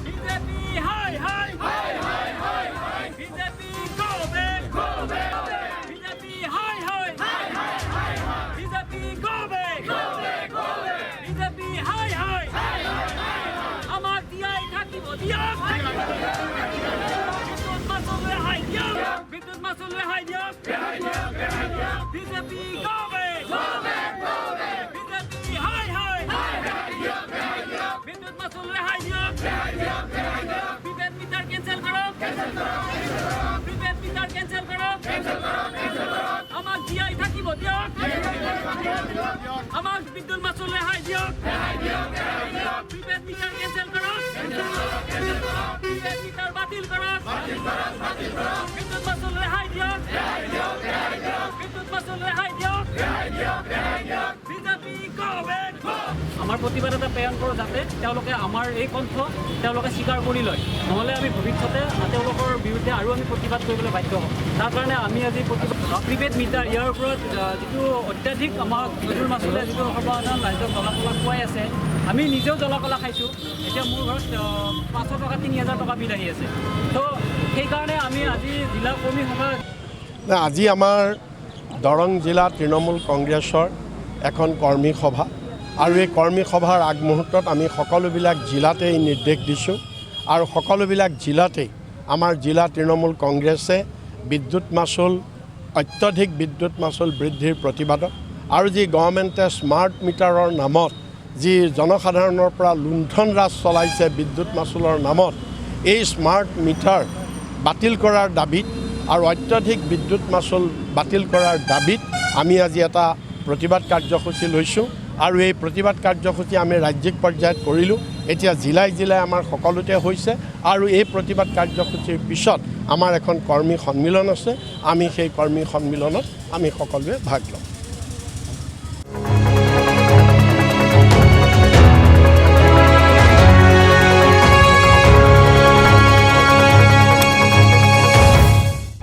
BJP হাই হাই হাই হাই হাই হাই BJP go back BJP হাই হাই হাই হাই হাই হাই BJP go back BJP হাই হাই হাই হাই হাই আমার দিয়াই থাকিব দিয়ক বিদ্যুৎ মাচুল রেহাই দিয়ক বিদ্যুৎ মাচুল রেহাই দিয়ক বিজেপি গো ব্যাক বিজেপি হাই হাই বিদ্যুৎ মাচুল রেহাই দিয়ক প্রিপেড মিটার ক্যান্সেল করো প্রিপেড মিটার ক্যান্সেল করো আমার দিয়াই থাকিব দিয়ক আমার বিদ্যুৎ মাচুল রেহাই দিয়ক প্রিপেড মিটার ক্যান্সেল করো প্রিপেড মিটার বাতিল করো বিদ্যুৎ মাচুল রেহাই দিয়ক বিদ্যুৎ মাচুল রেহাই দিয়ক বিজেপি গো ব্যাক আমাৰ প্ৰতিবাদ এটা প্ৰেৰণ কৰোঁ যাতে তেওঁলোকে আমাৰ এই কণ্ঠ তেওঁলোকে স্বীকাৰ কৰি লয় নহ'লে আমি ভৱিষ্যতে তেওঁলোকৰ বিৰুদ্ধে আৰু আমি প্ৰতিবাদ কৰিবলৈ বাধ্য হ'ম তাৰ কাৰণে আমি আজি প্ৰিপেড মিটাৰ ইয়াৰ ওপৰত যিটো অত্যাধিক আমাক বিদ্যুৎ মাচুলে যিটো সৰ্বসাধাৰণ ৰাইজক জ্বলা-কলা খুৱাই আছে আমি নিজেও জ্বলা-কলা খাইছোঁ এতিয়া মোৰ ঘৰত 500 টকা 3000 টকা বিল আহি আছে তো সেইকাৰণে আমি আজি জিলা কৰ্মী সভা আজি আমাৰ দৰং জিলা তৃণমূল কংগ্ৰেছৰ এখন কৰ্মী সভা আৰু এই কৰ্মী সভাৰ আগমুহূৰ্তত আমি সকলোবিলাক জিলাতেই নিৰ্দেশ দিছোঁ আৰু সকলোবিলাক জিলাতেই আমাৰ জিলা তৃণমূল কংগ্ৰেছে বিদ্যুৎ মাচুল অত্যধিক বিদ্যুৎ মাচুল বৃদ্ধিৰ প্ৰতিবাদত আৰু যি গভৰ্ণমেণ্টে স্মাৰ্ট মিটাৰৰ নামত যি জনসাধাৰণৰ পৰা লুণ্ঠন ৰাজ চলাইছে বিদ্যুৎ মাচুলৰ নামত এই স্মাৰ্ট মিটাৰ বাতিল কৰাৰ দাবীত আৰু অত্যধিক বিদ্যুৎ মাচুল বাতিল কৰাৰ দাবীত আমি আজি এটা প্ৰতিবাদ কাৰ্যসূচী লৈছোঁ আৰু এই প্ৰতিবাদ কাৰ্যসূচী আমি ৰাজ্যিক পৰ্যায়ত কৰিলোঁ এতিয়া জিলাই জিলাই আমাৰ সকলোতে হৈছে আৰু এই প্ৰতিবাদ কাৰ্যসূচীৰ পিছত আমাৰ এখন কৰ্মী সন্মিলন আছে আমি সেই কৰ্মী সন্মিলনত আমি সকলোৱে ভাগ ল'ম